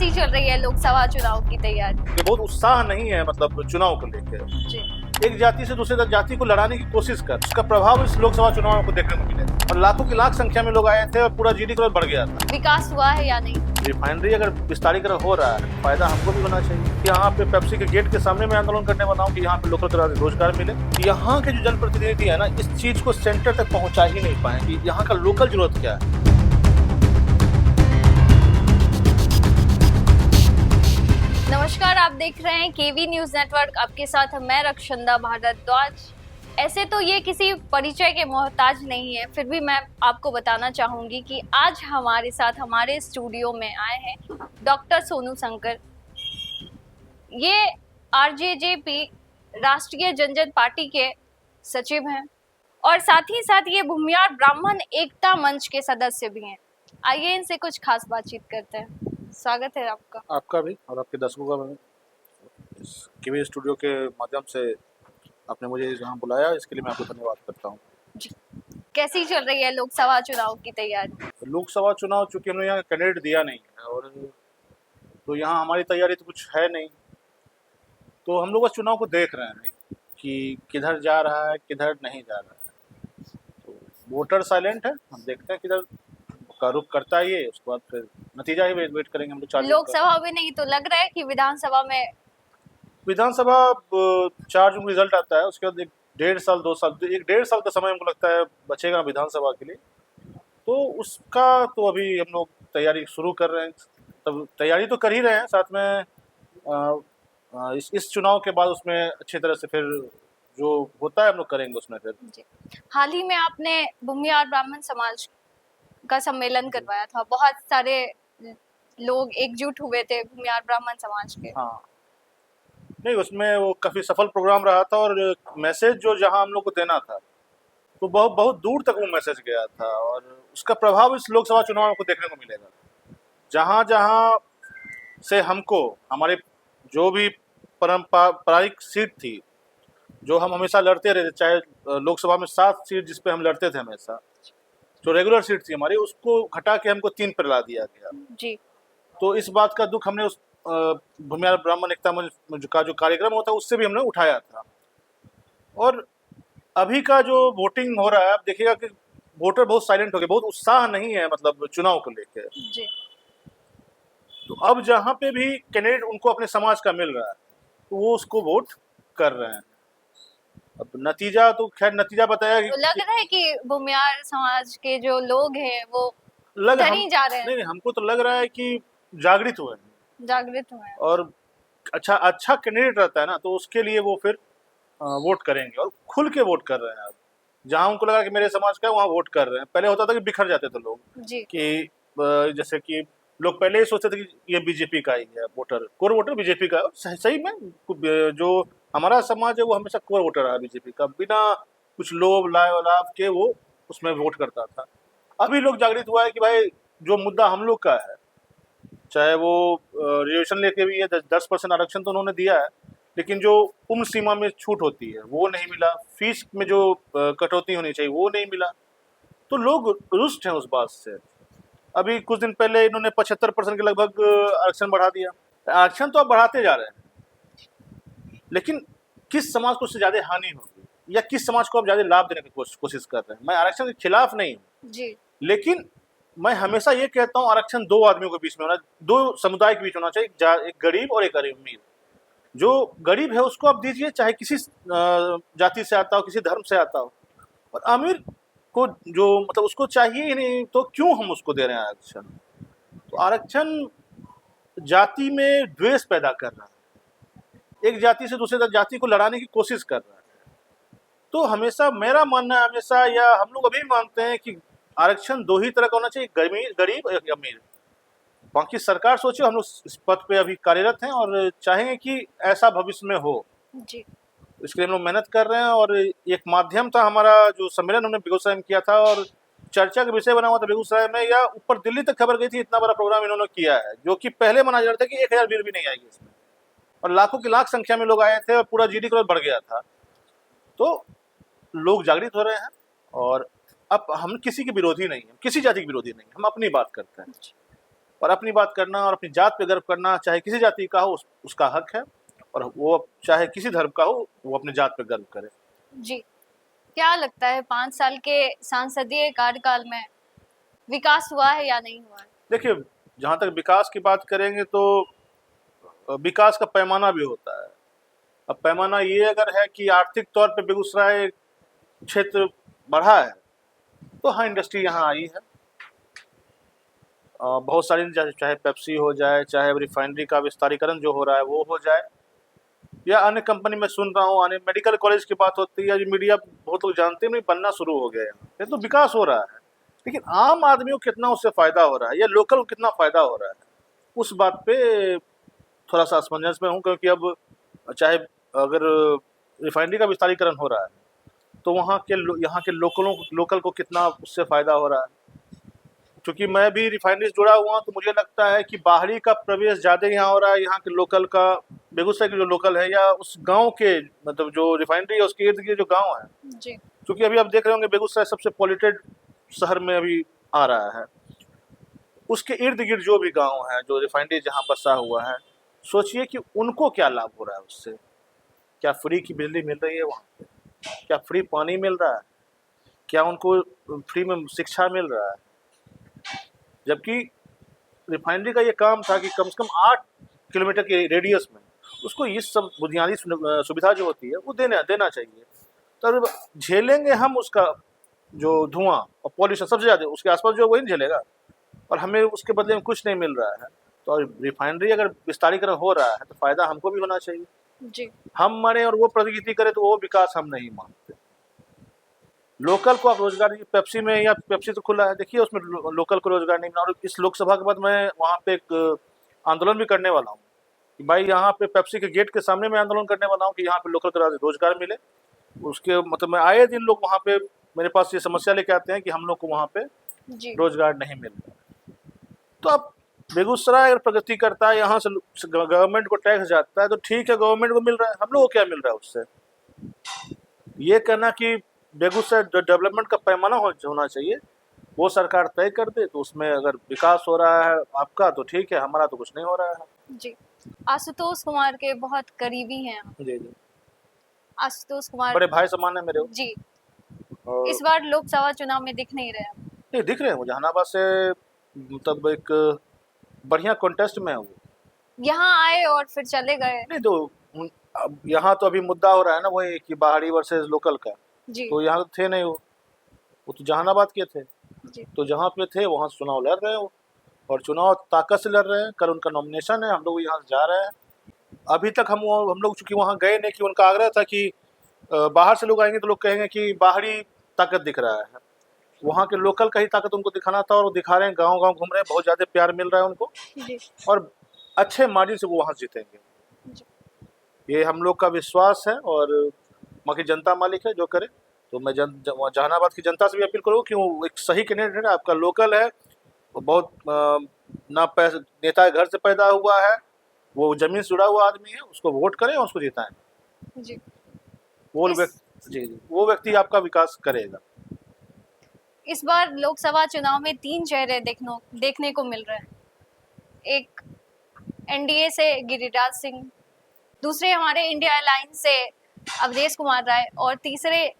कैसी चल रही है लोकसभा चुनाव की तैयारी? ये बहुत उत्साह नहीं है मतलब चुनाव को लेकर। जी, एक जाति से दूसरे जाति को लड़ाने की कोशिश कर, उसका प्रभाव इस लोकसभा चुनाव को देखने को मिलेगा। और लाखों की लाख संख्या में लोग आए थे और पूरा जीडीपी बढ़ गया था। विकास हुआ है या नहीं? रिफाइनरी अगर विस्तारीकरण हो रहा है, फायदा हमको भी होना चाहिए। यहाँ पे पेप्सी के गेट के सामने में आंदोलन करने वाला हूँ कि यहाँ पे लोकल तरह से रोजगार मिले। यहाँ के जो जनप्रतिनिधि है ना, इस चीज को सेंटर तक पहुँचा ही नहीं पाए कि यहाँ का लोकल जरूरत क्या है। नमस्कार, आप देख रहे हैं केवी न्यूज नेटवर्क। आपके साथ मैं रक्षंदा भारद्वाज। ऐसे तो ये किसी परिचय के मोहताज नहीं है, फिर भी मैं आपको बताना चाहूंगी कि आज हमारे साथ हमारे स्टूडियो में आए हैं डॉक्टर सोनू शंकर। ये आरजेजेपी राष्ट्रीय जनजन पार्टी के सचिव हैं और साथ ही साथ ये भूमियार ब्राह्मण एकता मंच के सदस्य भी हैं। आइए इनसे कुछ खास बातचीत करते हैं। स्वागत है आपका। आपका भी और आपके दर्शकों का भी। केवी स्टूडियो के माध्यम से आपने मुझे यहाँ बुलाया, इसके लिए मैं आपको धन्यवाद करता हूँ। जी, कैसी चल रही है लोकसभा चुनाव की तैयारी? लोकसभा चुनाव चूंकि हमने यहाँ कैंडिडेट दिया नहीं है और तो यहाँ हमारी तैयारी तो कुछ है नहीं, तो हम लोग बस चुनाव को देख रहे हैं कि किधर जा रहा है किधर नहीं जा रहा है। तो वोटर साइलेंट है, हम देखते हैं किधर का रुख करता है ये, उसके बाद फिर नतीजा ही वेट करेंगे हम लोग। 4 लोकसभा में नहीं तो लग रहा है कि विधानसभा में। विधानसभा 4 जून रिजल्ट आता है, उसके बाद 1.5 साल का समय हमको लगता है बचेगा विधानसभा के लिए। तो उसका तो अभी हम लोग तैयारी शुरू कर रहे हैं, तब तैयारी तो कर ही रहे हैं, साथ में इस चुनाव के बाद उसमें अच्छी तरह से फिर जो होता है हम लोग करेंगे उसमें फिर। जी, हाल ही में आपने भूमियार ब्राह्मण समाज का सम्मेलन करवाया था, बहुत सारे लोग एकजुट हुए थे भूमियार ब्राह्मण समाज के। हाँ, नहीं उसमें वो काफी सफल प्रोग्राम रहा था और मैसेज जो जहाँ हम लोग को देना था तो बहुत बहुत दूर तक वो मैसेज गया था और उसका प्रभाव इस लोकसभा चुनाव को देखने को मिलेगा। जहाँ जहाँ से हमको हमारे जो भी पारंपरिक सीट थी जो हम हमेशा लड़ते रहे, चाहे लोकसभा में 7 सीट जिस पे हम लड़ते थे हमेशा, जो रेगुलर सीट थी हमारी, उसको घटा के हमको 3 पर ला दिया गया। जी, तो इस बात का दुख हमने उस भूमियार ब्राह्मण एकता मंच का जो कार्यक्रम होता है उससे भी हमने उठाया था। और अभी का जो वोटिंग हो रहा है, आप देखिएगा कि वोटर बहुत साइलेंट हो गए, बहुत उत्साह नहीं है मतलब चुनाव को लेकर। जी, तो अब जहाँ पे भी कैंडिडेट उनको अपने समाज का मिल रहा है तो वो उसको वोट कर रहे हैं। अब नतीजा तो खैर नतीजा बताया तो लग रहा है कि भूमियार समाज के जो लोग हैं वो लग उधर हम ही जा रहे हैं। नहीं, हमको तो लग रहा है कि जागृत हुए हैं जागृत हुए हैं। और अच्छा कैंडिडेट रहता है ना तो उसके लिए वो फिर वोट करेंगे और खुल के वोट कर रहे हैं। अब जहाँ उनको लगा कि मेरे समाज का है वहाँ वोट कर रहे हैं। पहले होता था कि बिखर जाते थे लोग जी, कि जैसे कि लोग पहले ही सोचते थे कि ये बीजेपी का ही है वोटर, कोर वोटर बीजेपी का है। सही में जो हमारा समाज है वो हमेशा कोर वोटर रहा बीजेपी का, बिना कुछ लोभ लाभ के वो उसमें वोट करता था। अभी लोग जागृत हुआ है कि भाई जो मुद्दा हम लोग का है, चाहे वो रिजर्वेशन लेके भी है, 10% आरक्षण तो उन्होंने दिया है, लेकिन जो उम्र सीमा में छूट होती है वो नहीं मिला, फीस में जो कटौती होनी चाहिए वो नहीं मिला, तो लोग रुष्ट हैं उस बात से। अभी कुछ दिन पहले इन्होंने 75% के लगभग आरक्षण बढ़ा दिया। आरक्षण तो अब बढ़ाते जा रहे हैं, लेकिन किस समाज को उससे ज्यादा हानि होगी या किस समाज को अब ज्यादा लाभ देने की कोशिश कर रहे हैं। मैं आरक्षण के खिलाफ नहीं हूँ जी, लेकिन मैं हमेशा ये कहता हूँ आरक्षण 2 आदमियों के बीच में होना, 2 समुदाय के बीच होना चाहिए, एक गरीब और एक अमीर। जो गरीब है उसको आप दीजिए, चाहे किसी जाति से आता हो, किसी धर्म से आता हो, और अमीर को जो मतलब उसको चाहिए ही नहीं, तो क्यों हम उसको दे रहे हैं आरक्षण। तो आरक्षण जाति में द्वेष पैदा कर रहा है, एक जाति से दूसरे जाति को लड़ाने की कोशिश कर रहा है। तो हमेशा मेरा मानना है, हमेशा या हम लोग अभी मानते हैं कि आरक्षण 2 ही तरह का होना चाहिए, गरीब और अमीर। बाकी सरकार सोचे, हम लोग इस पद पे अभी कार्यरत हैं और चाहेंगे कि ऐसा भविष्य में हो। जी, इसके लिए हम लोग मेहनत कर रहे हैं और एक माध्यम था हमारा जो सम्मेलन हमने बेगूसराय में किया था और चर्चा का विषय बना हुआ था बेगूसराय में, या ऊपर दिल्ली तक खबर गई थी, इतना बड़ा प्रोग्राम इन्होंने किया है, जो कि पहले माना जा रहा था कि 1000 भीड़ भी नहीं आएगी इसमें, और लाखों की लाख संख्या में लोग आए थे और पूरा जीडीपी बढ़ गया था। तो लोग जागृत हो रहे हैं और अब हम किसी के विरोधी नहीं हैं, किसी जाति के विरोधी नहीं, हम अपनी बात करते हैं। और अपनी बात करना और अपनी जात पे गर्व करना, चाहे किसी जाति का हो, उसका हक है, और वो चाहे किसी धर्म का हो, वो अपनी जात पे गर्व करे। जी, क्या लगता है 5 साल के सांसदीय कार्यकाल में विकास हुआ है या नहीं हुआ है? देखिए, जहाँ तक विकास की बात करेंगे तो विकास का पैमाना भी होता है। अब पैमाना ये अगर है कि आर्थिक तौर पे बेगूसराय क्षेत्र बढ़ा है, तो हाँ, इंडस्ट्री यहाँ आई है। बहुत सारी, चाहे पेप्सी हो जाए, चाहे रिफाइनरी का विस्तारीकरण जो हो रहा है वो हो जाए, या अन्य कंपनी में सुन रहा हूँ, अन्य मेडिकल कॉलेज की बात होती है, जो मीडिया बहुत लोग जानते नहीं, बनना शुरू हो गया है। ये तो विकास हो रहा है, लेकिन आम आदमी को कितना उससे फायदा हो रहा है या लोकल को कितना फायदा हो रहा है, उस बात पे थोड़ा सा असमंजस में हूँ। क्योंकि अब चाहे अगर रिफाइनरी का विस्तारीकरण हो रहा है, तो यहाँ के लोकल को कितना उससे फायदा हो रहा है। क्योंकि मैं भी रिफाइनरी से जुड़ा हुआ हूँ, तो मुझे लगता है कि बाहरी का प्रवेश ज़्यादा यहाँ हो रहा है, यहाँ के लोकल का, बेगूसराय के जो लोकल है या उस गांव के, मतलब जो रिफाइनरी है उसके इर्द गिर्द जो गांव है, जी, क्योंकि अभी आप देख रहे होंगे बेगूसराय सबसे पॉल्यूटेड शहर में अभी आ रहा है। उसके इर्द गिर्द जो भी गाँव है, जो रिफाइनरी जहाँ बसा हुआ है, सोचिए कि उनको क्या लाभ हो रहा है उससे। क्या फ्री की बिजली मिल रही है वहाँ पे? क्या फ्री पानी मिल रहा है? क्या उनको फ्री में शिक्षा मिल रहा है? जबकि रिफाइनरी का ये काम था कि कम से कम 8 किलोमीटर के रेडियस में उसको ये सब बुनियादी सुविधा जो होती है वो देना चाहिए। तब झेलेंगे हम उसका जो धुआं और पॉल्यूशन सबसे ज़्यादा उसके आसपास जो, वही नहीं झेलेगा, और हमें उसके बदले में कुछ नहीं मिल रहा है। तो रिफाइनरी अगर विस्तारीकरण हो रहा है तो फायदा हमको भी होना चाहिए। जी, हम मरे और वो प्रगति करे तो वो विकास हम नहीं मानते। लोकल को आप रोजगार दीजिए। पेप्सी में, या पेप्सी तो खुला है, देखिए उसमें लोकल को रोजगार नहीं मिला। और इस लोकसभा के बाद मैं वहाँ पे एक आंदोलन भी करने वाला हूँ कि भाई यहाँ पे पेप्सी के गेट के सामने मैं आंदोलन करने वाला हूँ कि यहाँ पे लोकल को रोजगार मिले। उसके मतलब मैं आए दिन लोग वहाँ पे मेरे पास ये समस्या लेके आते हैं कि हम लोग को वहाँ पे जी, रोजगार नहीं मिल रहा। तो अब बेगूसराय अगर प्रगति करता है, यहाँ से गवर्नमेंट को टैक्स जाता है, तो ठीक है, गवर्नमेंट को मिल रहा है, हम लोग को क्या मिल रहा है उससे? ये कहना कि बेगूसराय डेवलपमेंट का पैमाना होना चाहिए, वो सरकार तय कर दे। तो उसमें अगर विकास हो रहा है आपका तो ठीक है, हमारा तो कुछ नहीं हो रहा है। जी। आशुतोष कुमार के बहुत करीबी हैं आप। जी जी, आशुतोष कुमार बड़े भाई समान है मेरे वो। जी, और इस बार लोकसभा चुनाव में दिख नहीं रहे आप। नहीं दिख रहे हैं वो, जहानाबाद से मतलब एक बढ़िया कॉन्टेस्ट में है वो। यहाँ आए और फिर चले गए। नहीं तो अब यहाँ तो अभी मुद्दा हो रहा है ना वही कि बाहरी वर्सेस लोकल का। जी, तो यहाँ थे नहीं वो तो जहानाबाद के थे। जी, तो जहाँ पे थे वहाँ से चुनाव लड़ रहे हैं वो, और चुनाव ताकत से लड़ रहे हैं। कल उनका नॉमिनेशन है, हम लोग यहाँ से जा रहे हैं। अभी तक हम लोग चूंकि वहाँ गए नहीं, कि उनका आग्रह था कि बाहर से लोग आएंगे तो लोग कहेंगे कि बाहरी ताकत दिख रहा है। वहाँ के लोकल का ही ताकत उनको दिखाना था, और वो दिखा रहे हैं, गांव गांव घूम रहे हैं, बहुत ज़्यादा प्यार मिल रहा है उनको, जी, और अच्छे मार्जिन से वो वहाँ जीतेंगे। जी। ये हम लोग का विश्वास है, और वहाँ की जनता मालिक है जो करे। तो मैं जहानाबाद की जनता से भी अपील करूँ कि वो एक सही कैंडिडेट है, आपका लोकल है, वो बहुत ना पैसे नेता के घर से पैदा हुआ है, वो जमीन से जुड़ा हुआ आदमी है, उसको वोट करें और उसको जिताएं। जी। वो इस व्यक्ति, जी जी, वो व्यक्ति आपका विकास करेगा। इस बार लोकसभा चुनाव में 3 चेहरे देखने को मिल रहे हैं। एक एनडीए से गिरिराज सिंह, दूसरे हमारे इंडिया अलायंस से अवधेश कुमार राय, और तीसरे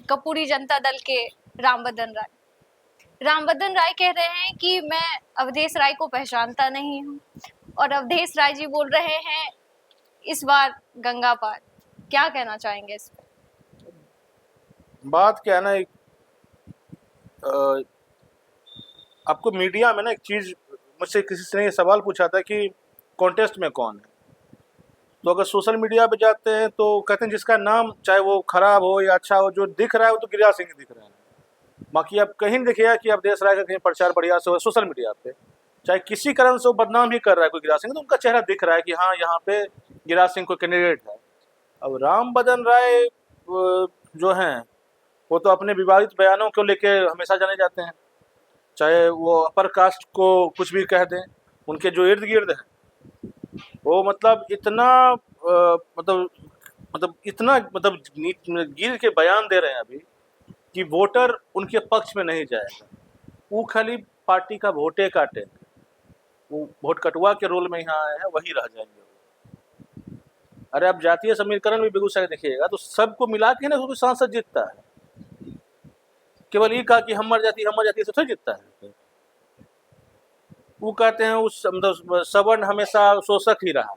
कपूरी जनता दल के रामबदन राय। रामबदन राय कह रहे हैं कि मैं अवधेश राय को पहचानता नहीं हूँ, और अवधेश राय जी बोल रहे हैं इस बार गंगा पार। क्या कहना चाहेंगे इस पर? बात क्या है ना, आपको मीडिया में ना एक चीज, मुझसे किसी ने ये सवाल पूछा था कि कॉन्टेस्ट में कौन है। तो अगर सोशल मीडिया पे जाते हैं तो कहते हैं जिसका नाम चाहे वो खराब हो या अच्छा हो, जो दिख रहा है वो तो गिरिराज सिंह दिख रहा है। बाकी आप कहीं नहीं देखिएगा कि अवधेश राय का कहीं प्रचार बढ़िया से हो सोशल मीडिया पे, चाहे किसी कारण से वो बदनाम ही कर रहा है कोई गिरिराज सिंह, तो उनका चेहरा दिख रहा है कि हाँ यहाँ पे गिरिराज सिंह कोई कैंडिडेट है। अब रामबदन राय जो हैं, वो तो अपने विवादित बयानों को लेके हमेशा जाने जाते हैं, चाहे वो अपर कास्ट को कुछ भी कह दें। उनके जो इर्द गिर्द हैं वो मतलब इतना मतलब गिर के बयान दे रहे हैं अभी कि वोटर उनके पक्ष में नहीं जाएगा, वो खाली पार्टी का वोटे काटे। वो वोट कटवा के रोल में यहाँ आए हैं, वही रह जाएंगे। अरे आप जातीय समीकरण भी बेगूसराय देखिएगा तो सबको मिला के ना कोई सांसद जीतता है। केवल ये कहा कि हमारी जाति से थोड़ी जीतता है। वो कहते हैं उस मतलब सवर्ण हमेशा शोषक ही रहा।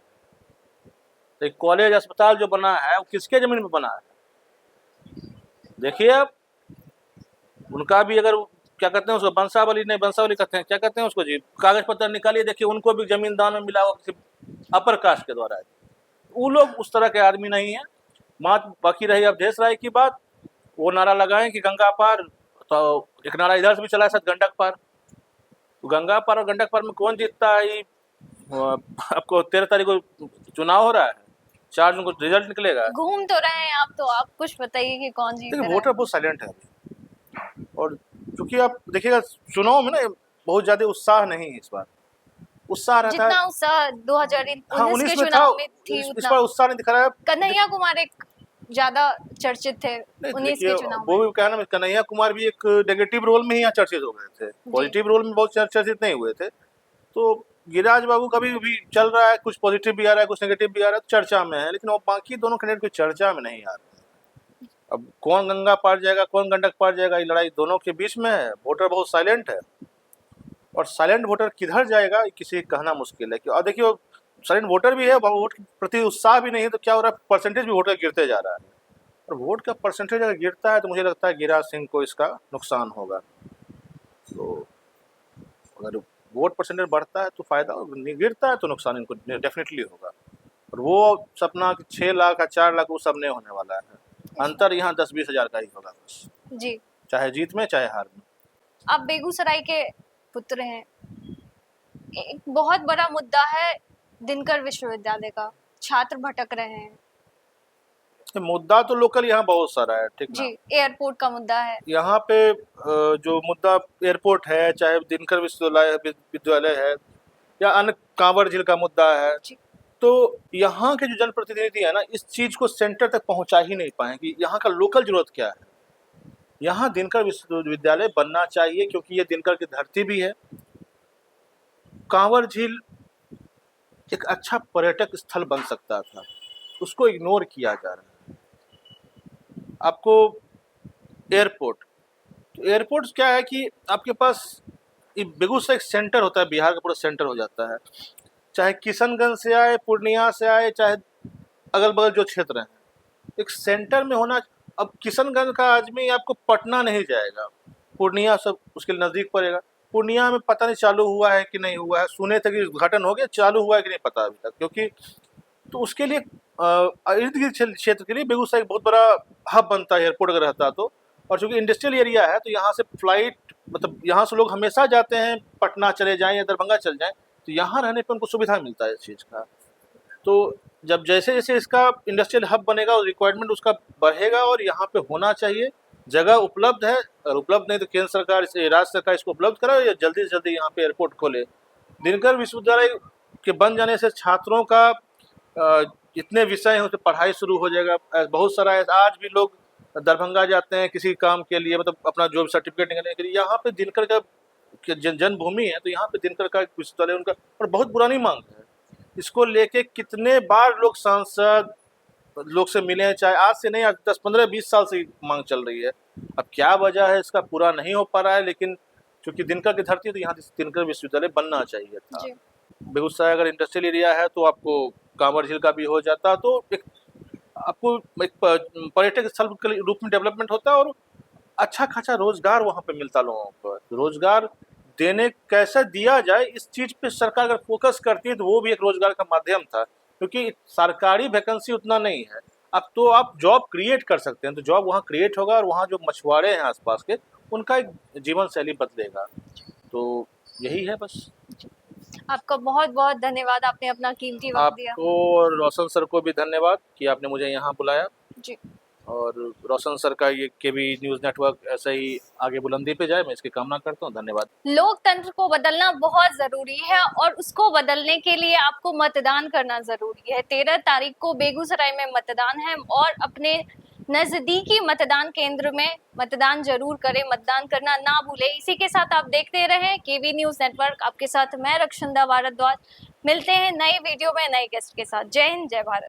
तो एक कॉलेज अस्पताल जो बना है वो किसके जमीन में बना है? देखिए आप, उनका भी अगर क्या कहते हैं उसको वंशावली नहीं वंशावली कहते हैं, क्या कहते हैं उसको जी, कागज पत्र निकालिए, देखिए उनको भी जमीन दान में मिला हुआ किसी अपर कास्ट के द्वारा। वो लोग उस तरह के आदमी नहीं है। बाकी रही अवधेश राय की बात, वो नारा लगाएं कि गंगा पार, तो एक नारा इधर से भी चला है शायद गंडक पार। तो गंगा पार और गंडक पार में कौन जीतता है? आपको 13 तारीख को चुनाव हो रहा है, 4 जून को रिजल्ट निकलेगा। घूम तो रहे हैं आप, तो आप कुछ बताइए कि कौन जीत रहा है। वोटर बहुत साइलेंट है अभी, और क्योंकि आप देखिएगा चुनाव में ना बहुत ज्यादा उत्साह नहीं है इस बार। उत्साह रहता है जितना उत्साह 2019 हाँ, के 19 में था, चुनाव में थी इस उतना। बार उत्साह नहीं दिखा रहा है। कन्हैया कुमार एक ज्यादा चर्चित थे नहीं, 19 के देखिए, चुनाव वो में। भी कहना, कन्हैया कुमार भी एक नेगेटिव रोल में ही यहाँ चर्चित हो गए थे, पॉजिटिव रोल में बहुत चर्चित नहीं हुए थे। तो गिरिराज बाबू का भी चल रहा है, कुछ पॉजिटिव भी आ रहा है, कुछ नेगेटिव भी आ रहा है, चर्चा में है, लेकिन वो बाकी दोनों कैंडिडेट कोई चर्चा में नहीं आ रहे हैं। अब कौन गंगा पार जाएगा, कौन गंडक पार जाएगा, ये लड़ाई दोनों के बीच में है। वोटर बहुत साइलेंट है, और साइलेंट वोटर किधर जाएगा किसी को कहना मुश्किल है। और देखिए साइलेंट वोटर भी है, वोट के प्रति उत्साह भी नहीं है, तो क्या हो रहा है, परसेंटेज भी वोटर गिरते जा रहा है। और वोट का परसेंटेज अगर गिरता है तो मुझे लगता है गिरिराज सिंह को इसका नुकसान होगा। तो अगर वोट परसेंटेज बढ़ता है तो फायदा, गिरता है तो नुकसान इनको डेफिनेटली होगा। और वो सपना कि 6 लाख या 4 लाख वो सब नहीं होने वाला है। अंतर यहाँ 10-20 हज़ार का ही होगा बस, जी, चाहे जीत में चाहे हार में। आप बेगूसराय के पुत्र हैं, एक बहुत बड़ा मुद्दा है दिनकर विश्वविद्यालय का, छात्र भटक रहे हैं। मुद्दा तो लोकल यहाँ बहुत सारा है, ठीक जी, ना। एयरपोर्ट का मुद्दा है यहाँ पे जो मुद्दा एयरपोर्ट है, चाहे दिनकर विश्वविद्यालय है, या अन्य कांवर झील का मुद्दा है, तो यहाँ के जो जनप्रतिनिधि है ना, इस चीज को सेंटर तक पहुंचा ही नहीं पाए कि यहाँ का लोकल जरूरत क्या है। यहाँ दिनकर विश्वविद्यालय बनना चाहिए, क्योंकि ये दिनकर की धरती भी है। कांवर झील एक अच्छा पर्यटक स्थल बन सकता था, उसको इग्नोर किया जा रहा है। आपको एयरपोर्ट, तो एयरपोर्ट क्या है कि आपके पास बेगूसराय एक सेंटर होता है, बिहार का पूरा सेंटर हो जाता है। चाहे किशनगंज से आए, पूर्णिया से आए, चाहे अगल बगल जो क्षेत्र हैं, एक सेंटर में होना। अब किशनगंज का आदमी आपको पटना नहीं जाएगा, पूर्णिया सब उसके नज़दीक पड़ेगा। पूर्णिया में पता नहीं चालू हुआ है कि नहीं हुआ है, सुने थे कि उद्घाटन हो गया, चालू हुआ है कि नहीं पता अभी तक। क्योंकि तो उसके लिए इर्द गिर्द क्षेत्र के लिए बेगूसराय एक बहुत बड़ा हब बनता है एयरपोर्ट अगर रहता तो। और चूँकि इंडस्ट्रियल एरिया है तो यहाँ से फ्लाइट, मतलब यहाँ से लोग हमेशा जाते हैं, पटना चले जाएँ या दरभंगा चले जाएँ, तो यहाँ रहने पर उनको सुविधा मिलता है इस चीज़ का। तो जब जैसे जैसे इसका इंडस्ट्रियल हब बनेगा और रिक्वायरमेंट उसका बढ़ेगा, और यहाँ पे होना चाहिए, जगह उपलब्ध है, और उपलब्ध नहीं तो केंद्र सरकार, राज्य सरकार इसको उपलब्ध कराए या जल्दी से जल्दी यहाँ पे एयरपोर्ट खोले। दिनकर विश्वविद्यालय के बन जाने से छात्रों का जितने विषय हैं उस पर पढ़ाई शुरू हो जाएगा। बहुत सारा आज भी लोग दरभंगा जाते हैं किसी काम के लिए, मतलब अपना जो सर्टिफिकेट निकालने के लिए। यहाँ पे दिनकर का जन्मभूमि है, तो यहाँ पे दिनकर का विश्वविद्यालय उनका, और बहुत पुरानी मांग है। इसको लेके कितने बार लोग सांसद लोग से मिले हैं, चाहे आज से नहीं, आज 10-15-20 साल से मांग चल रही है। अब क्या वजह है इसका पूरा नहीं हो पा रहा है, लेकिन चूंकि दिनकर की धरती है तो यहाँ दिनकर विश्वविद्यालय बनना चाहिए था। बेगूसराय अगर इंडस्ट्रियल एरिया है तो आपको कांवर झील का भी हो जाता, तो एक आपको एक पर्यटक स्थल के रूप में डेवलपमेंट होता है, और अच्छा खासा रोजगार वहाँ पे मिलता लोगों को। रोजगार देने कैसे दिया जाए, इस चीज पे सरकार अगर फोकस करती है तो वो भी एक रोजगार का माध्यम था। क्योंकि सरकारी वैकेंसी उतना नहीं है, अब तो आप जॉब क्रिएट कर सकते हैं, तो जॉब वहाँ क्रिएट होगा, और वहाँ जो मछुआरे हैं आसपास के, उनका एक जीवन शैली बदलेगा। तो यही है बस। आपका बहुत बहुत धन्यवाद, आपने अपना कीमती वक्त दिया। आपको और रोशन सर को भी धन्यवाद कि आपने मुझे यहाँ बुलाया जी। और रोशन सर का ये केवी न्यूज़ नेटवर्क ऐसे ही आगे बुलंदी पे जाए, मैं इसकी कामना करता हूँ। धन्यवाद। लोकतंत्र को बदलना बहुत जरूरी है, और उसको बदलने के लिए आपको मतदान करना जरूरी है। 13 तारीख को बेगूसराय में मतदान है, और अपने नजदीकी मतदान केंद्र में मतदान जरूर करें, मतदान करना ना भूलें। इसी के साथ आप देखते रहें केवी न्यूज नेटवर्क। आपके साथ मैं रक्षंदा भारद्वाज। मिलते हैं नए वीडियो में नए गेस्ट के साथ। जय हिंद, जय भारत।